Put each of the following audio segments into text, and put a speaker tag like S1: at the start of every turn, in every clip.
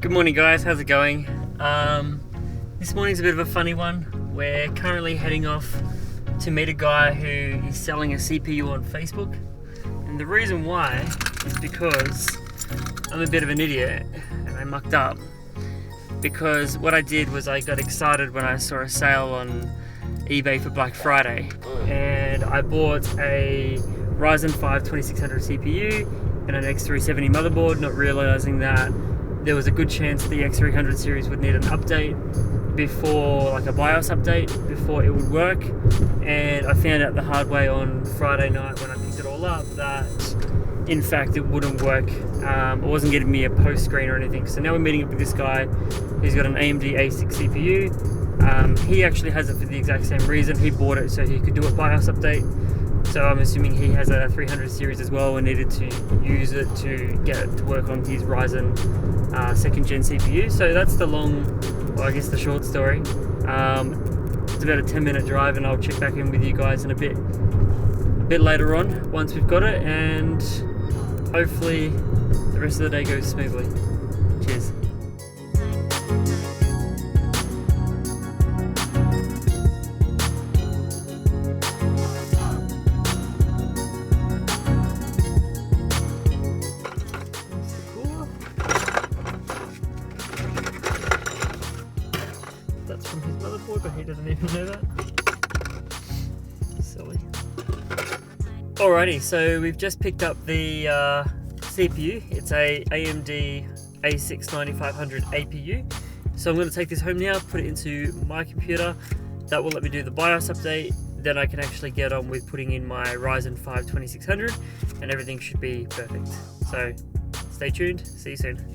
S1: Good morning guys, how's it going? This morning's a bit of a funny one. We're currently heading off to meet a guy who is selling a CPU on Facebook. And the reason why is because I'm a bit of an idiot and I mucked up. Because what I did was I got excited when I saw a sale on eBay for Black Friday. And I bought a Ryzen 5 2600 CPU and an X370 motherboard, not realizing that there was a good chance the X300 series would need an update before, like a BIOS update, before it would work. And I found out the hard way on Friday night when I picked it all up that in fact it wouldn't work. It wasn't getting me a post screen or anything. So now we're meeting up with this guy who's got an AMD A6 CPU. He actually has it for the exact same reason. He bought it so he could do a BIOS update. So I'm assuming he has a 300 series as well and needed to use it to get it to work on his Ryzen 2nd gen CPU. So that's the the short story. It's about a 10-minute drive, and I'll check back in with you guys in a bit later on once we've got it, and hopefully the rest of the day goes smoothly. Cheers. That's from his motherboard, but he doesn't even know that. Silly. Alrighty, so we've just picked up the CPU. It's a AMD A6 9500 APU. So I'm going to take this home now, put it into my computer. That will let me do the BIOS update. Then I can actually get on with putting in my Ryzen 5 2600 and everything should be perfect. So stay tuned, see you soon.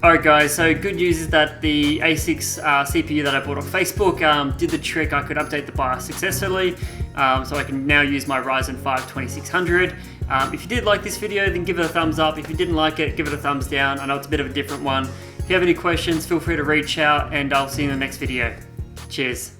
S1: Alright guys, so good news is that the A6 CPU that I bought off Facebook did the trick. I could update the BIOS successfully, so I can now use my Ryzen 5 2600. If you did like this video, then give it a thumbs up. If you didn't like it, give it a thumbs down. I know it's a bit of a different one. If you have any questions, feel free to reach out, and I'll see you in the next video. Cheers.